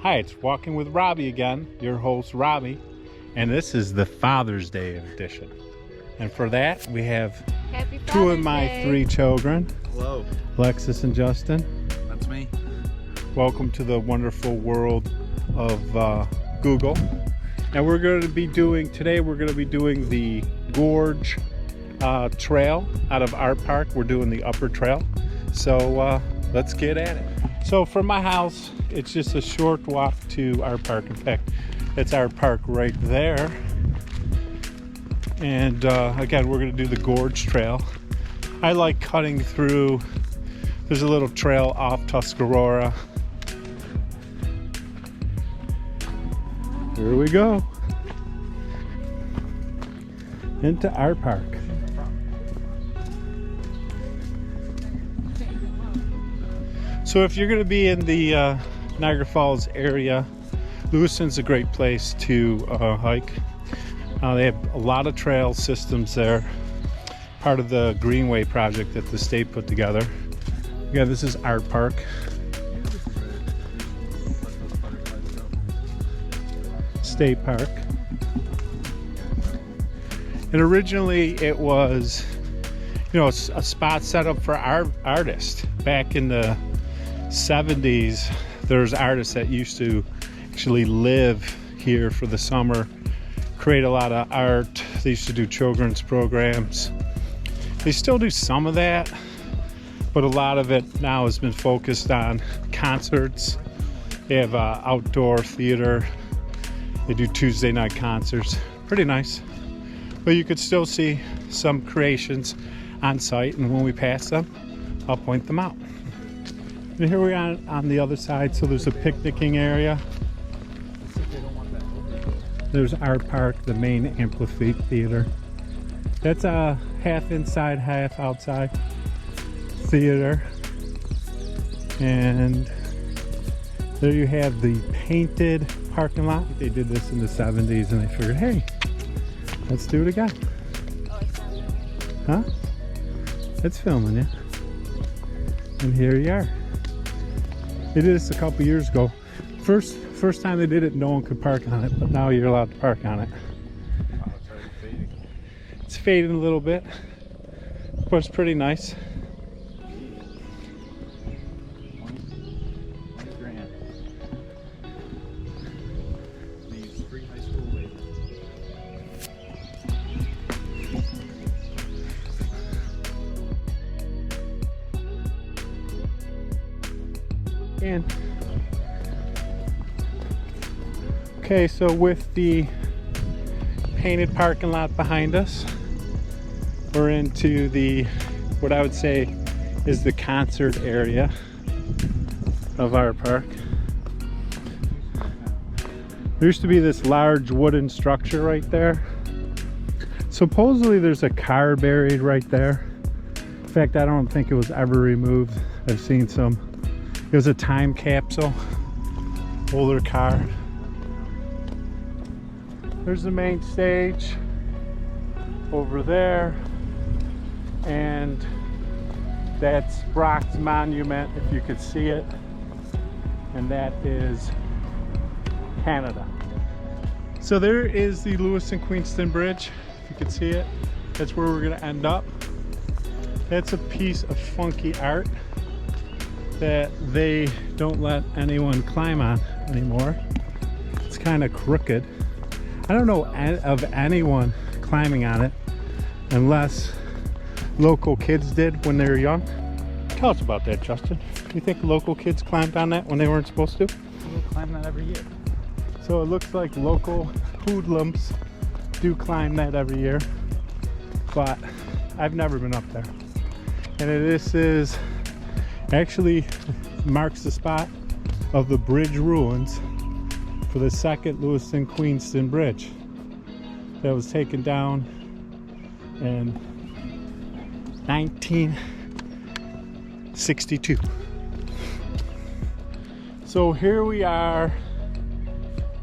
Hi, it's Walking with Robbie again, your host Robbie, and this is the Father's Day edition. And for that, we have Happy two of Father's my Day. 3 children. Hello. Alexis and Justin. That's me. Welcome to the wonderful world of Google. And we're going to be doing, today we're going to be doing the Gorge trail out of Artpark. We're doing the upper trail. So let's get at it. So from my house, it's just a short walk to Artpark. In fact, it's Artpark right there. And again, we're going to do the Gorge trail. I like cutting through. There's a little trail off Tuscarora. Here we go. Into Artpark. So if you're going to be in the Niagara Falls area, Lewiston's a great place to hike. They have a lot of trail systems there, part of the Greenway project that the state put together. Again, this is Artpark. State Park. And originally it was, you know, a spot set up for artists. Back in the 70s, there's artists that used to actually live here for the summer, create a lot of art. They used to do children's programs. They still do some of that, but a lot of it now has been focused on concerts. They have outdoor theater. They do Tuesday night concerts. Pretty nice. But you could still see some creations on site, and when we pass them, I'll point them out. And here we are on the other side, so there's a picnicking area. There's Artpark, the main amphitheater. That's a half inside, half outside theater. And there you have the painted parking lot. They did this in the 70s and they figured, hey, let's do it again. Huh? It's filming, yeah. And here you are. They did this a couple years ago. First time they did it, no one could park on it, but now you're allowed to park on it. Wow, it's already fading. It's fading a little bit, but it's pretty nice. 20 grand. Means free high school labor. And okay, so with the painted parking lot behind us, we're into the, what I would say is the concert area of our park. There used to be this large wooden structure right there. Supposedly there's a car buried right there. In fact, I don't think it was ever removed. I've seen some. It was a time capsule, older car. There's the main stage over there, and that's Brock's Monument, if you could see it, and that is Canada. So there is the Lewiston-Queenston Bridge, if you could see it. That's where we're gonna end up. That's a piece of funky art that they don't let anyone climb on anymore. It's kind of crooked. I don't know of anyone climbing on it unless local kids did when they were young. Tell us about that, Justin. You think local kids climbed on that when they weren't supposed to? People climb that every year. So it looks like local hoodlums do climb that every year, but I've never been up there. And this is actually marks the spot of the bridge ruins for the second Lewiston-Queenston Bridge that was taken down in 1962. So here we are,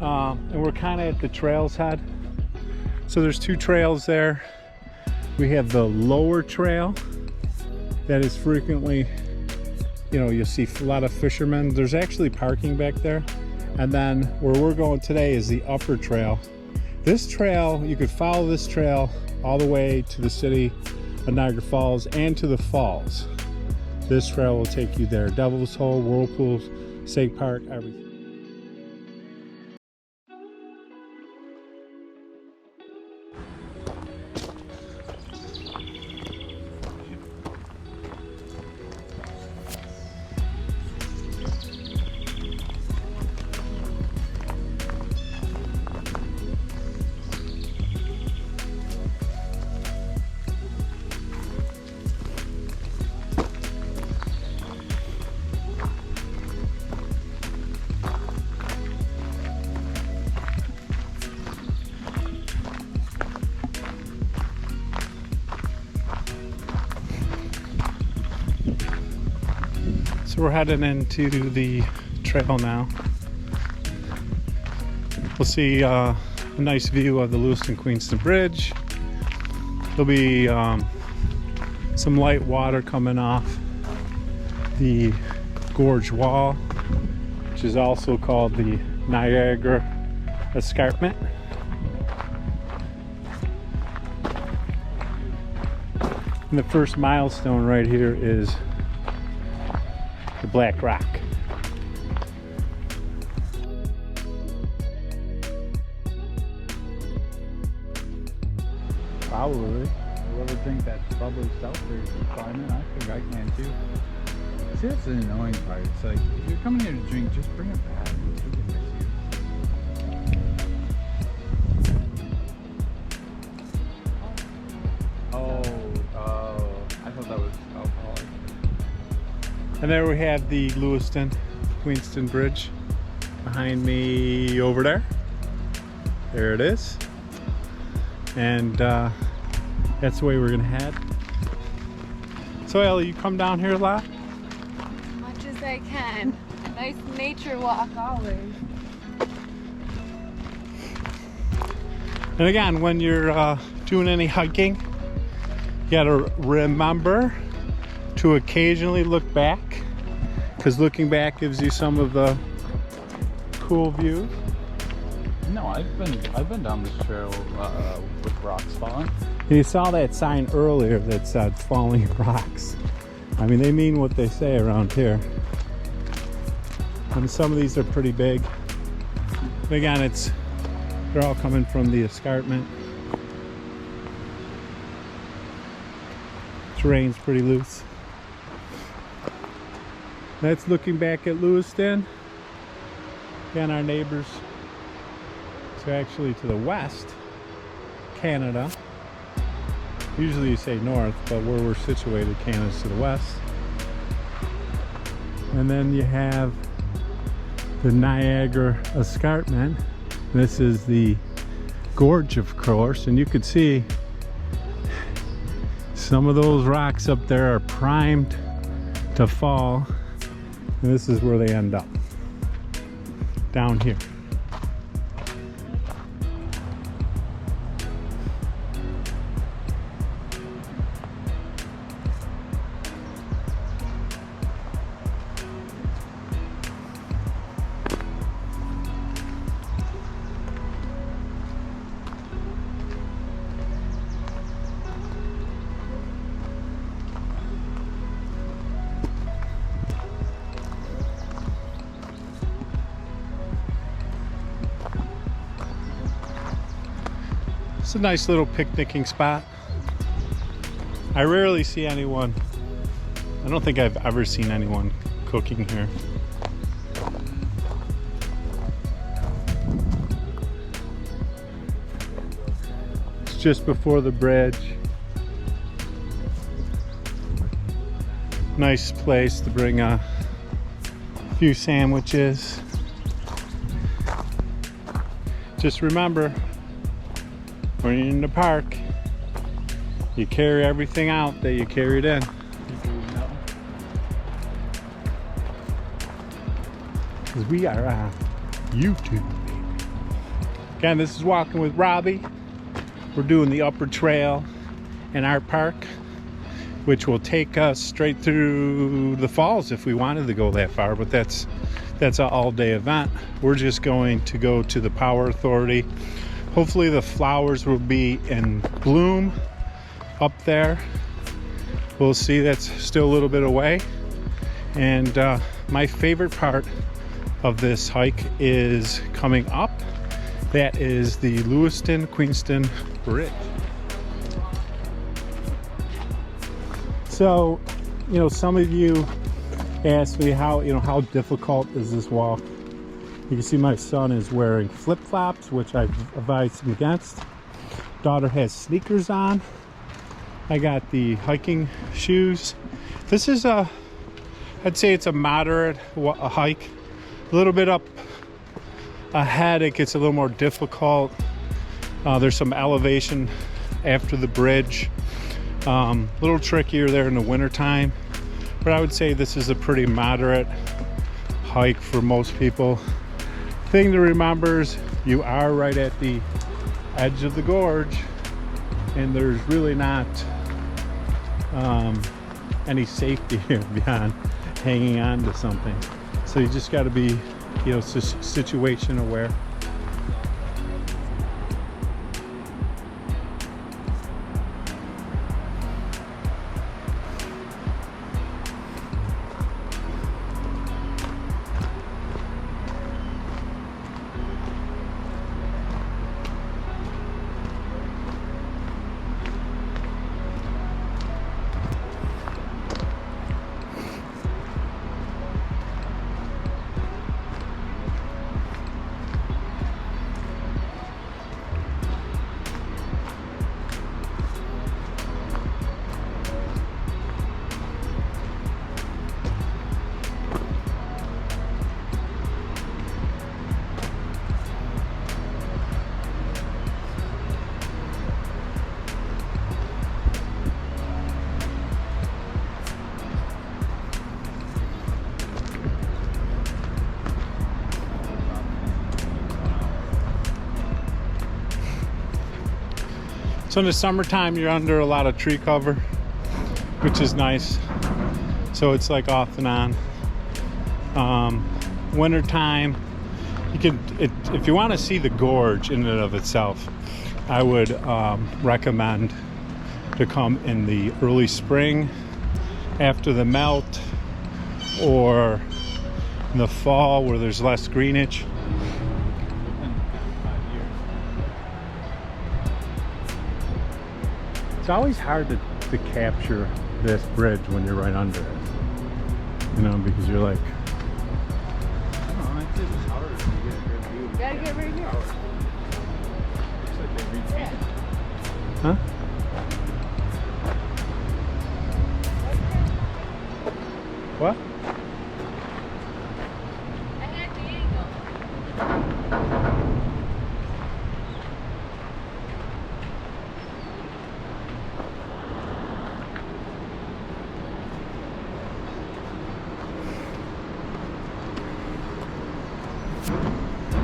and we're kind of at the trail's head. So there's 2 trails there. We have the lower trail that is frequently, you know, you'll see a lot of fishermen. There's actually parking back there. And then where we're going today is the upper trail. This trail, you could follow this trail all the way to the city of Niagara Falls and to the falls. This trail will take you there. Devil's Hole, Whirlpools, State Park, everything. So we're heading into the trail now. We'll see a nice view of the Lewiston Queenston Bridge. There'll be some light water coming off the gorge wall, which is also called the Niagara Escarpment. And the first milestone right here is the Black Rock. Probably. Whoever thinks that's probably south or climate, I think I can too. See, that's the annoying part. It's like, if you're coming here to drink, just bring it back and take it with you. Oh, I thought that was alcoholic. And there we have the Lewiston Queenston Bridge behind me over there. There it is. And that's the way we're gonna head. So Ellie, you come down here a lot? As much as I can. Nice nature walk always. And again, when you're doing any hiking, you gotta remember to occasionally look back, because looking back gives you some of the cool views. No, I've been down this trail with rocks falling. You saw that sign earlier that said falling rocks. I mean, they mean what they say around here. And some of these are pretty big. But again, they're all coming from the escarpment. Terrain's pretty loose. That's looking back at Lewiston. Again, our neighbors. So actually to the west, Canada. Usually you say north, but where we're situated, Canada's to the west. And then you have the Niagara Escarpment. This is the gorge, of course, and you could see some of those rocks up there are primed to fall. And this is where they end up, down here. It's a nice little picnicking spot. I rarely see anyone, I don't think I've ever seen anyone cooking here. It's just before the bridge. Nice place to bring a few sandwiches. Just remember, when you're in the park, you carry everything out that you carried in. Because we are on YouTube, baby. Again, this is Walking with Robbie. We're doing the upper trail in Artpark, which will take us straight through the falls if we wanted to go that far, but that's that's an all-day event. We're just going to go to the Power Authority. Hopefully the flowers will be in bloom up there. We'll see. That's still a little bit away. And my favorite part of this hike is coming up. That is the Lewiston Queenston Bridge. So, you know, some of you asked me how difficult is this walk. You can see my son is wearing flip-flops, which I've advised him against. Daughter has sneakers on. I got the hiking shoes. This is I'd say it's a moderate hike. A little bit up ahead, it gets a little more difficult. There's some elevation after the bridge. A little trickier there in the winter time, but I would say this is a pretty moderate hike for most people. Thing to remember is you are right at the edge of the gorge, and there's really not any safety beyond hanging on to something. So you just got to be, you know, situation aware. So in the summertime, you're under a lot of tree cover, which is nice. So it's like off and on. Wintertime, you can, if you want to see the gorge in and of itself, I would recommend to come in the early spring after the melt, or in the fall where there's less greenage. It's always hard to capture this bridge when you're right under it, you know, because you're like, I don't know, it's just harder to get a good view. You gotta get right here. Looks like they repainted. huh? What? I had the angle.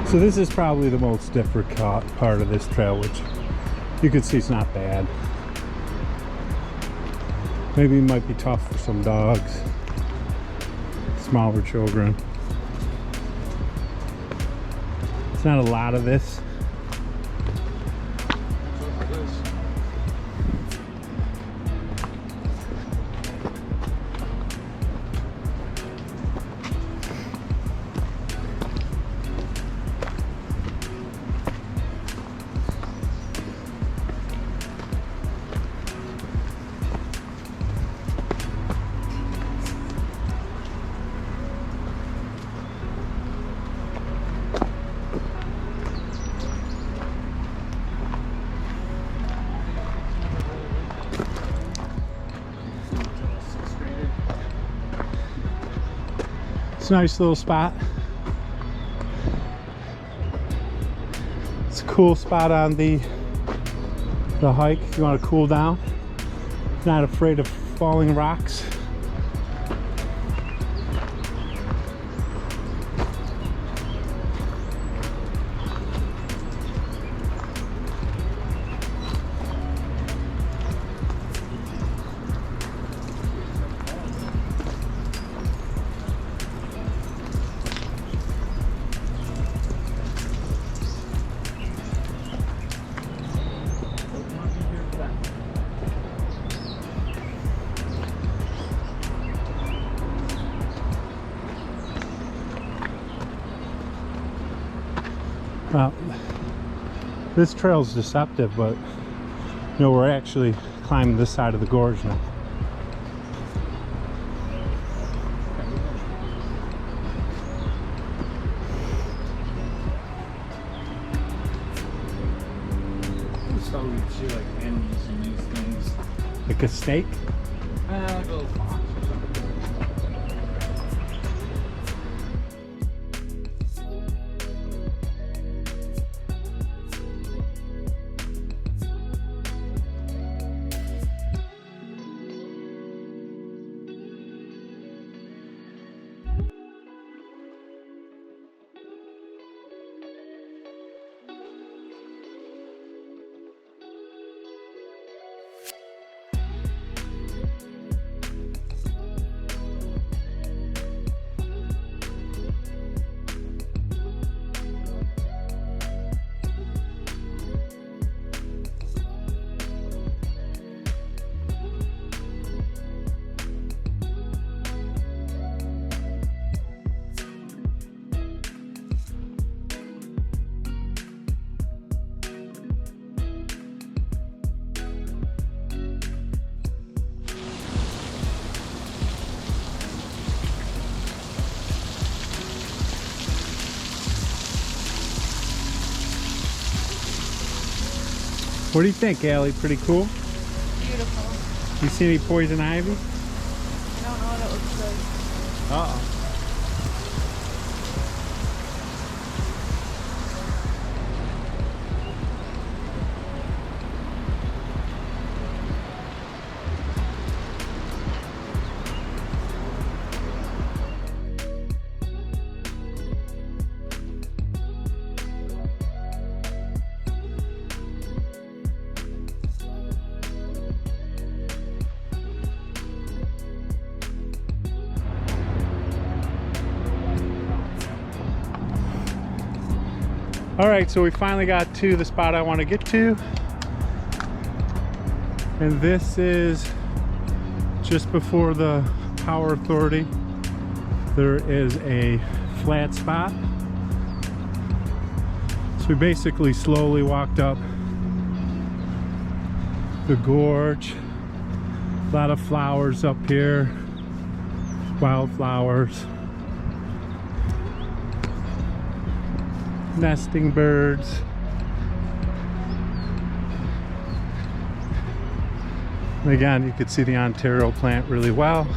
So this is probably the most difficult part of this trail, which you can see it's not bad. Maybe it might be tough for some dogs, smaller children. It's not a lot of this. It's a nice little spot. It's a cool spot on the hike if you want to cool down. Not afraid of falling rocks. Well, this trail's deceptive, but you know, we're actually climbing this side of the gorge now. So we see like ends and these things. Like a snake? Like a little fox or something. What do you think, Allie? Pretty cool? Beautiful. You see any poison ivy? I don't know what it looks like. Uh-oh. All right, so we finally got to the spot I want to get to. And this is just before the power authority. There is a flat spot. So we basically slowly walked up the gorge. A lot of flowers up here, wildflowers. Nesting birds. And again, you could see the Ontario plant really well.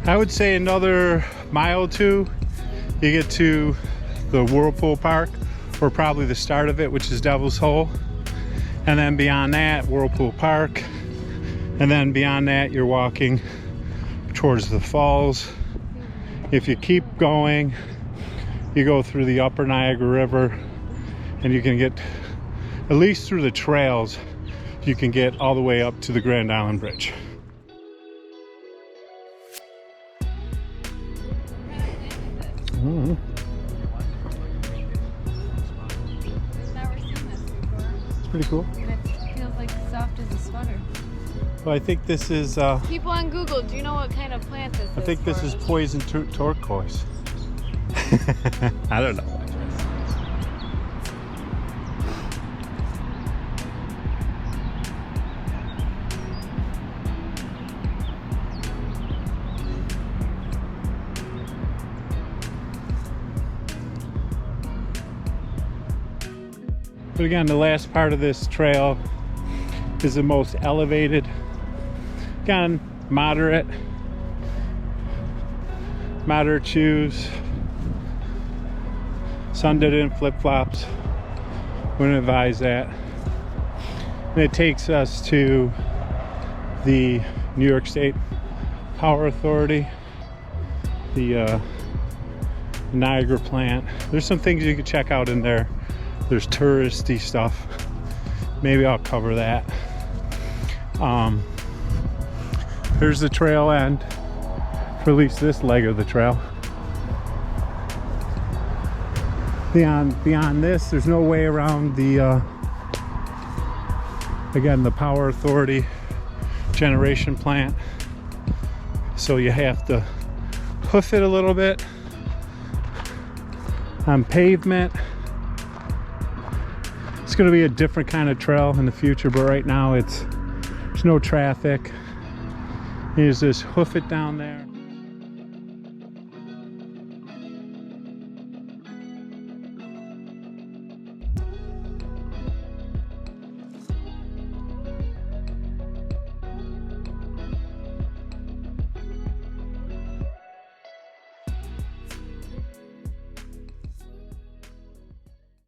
I would say another mile or two, you get to the Whirlpool Park, or probably the start of it, which is Devil's Hole. And then beyond that, Whirlpool Park. And then beyond that, you're walking towards the falls. If you keep going, you go through the upper Niagara River, and you can get, at least through the trails, you can get all the way up to the Grand Island Bridge. I've never seen this before. It's pretty cool. And it feels like soft as a sweater. Well, I think this is, People on Google, do you know what kind of plant this is? I think this is poison turquoise. I don't know. But again, the last part of this trail is the most elevated. Again, moderate shoes. Sundered in flip-flops. Wouldn't advise that. And it takes us to the New York State Power Authority, the Niagara plant. There's some things you can check out in there. There's touristy stuff. Maybe I'll cover that. Here's the trail end for at least this leg of the trail. Beyond this, there's no way around the again, the Power Authority generation plant. So you have to hoof it a little bit on pavement. It's going to be a different kind of trail in the future, but right now there's no traffic. You just hoof it down there.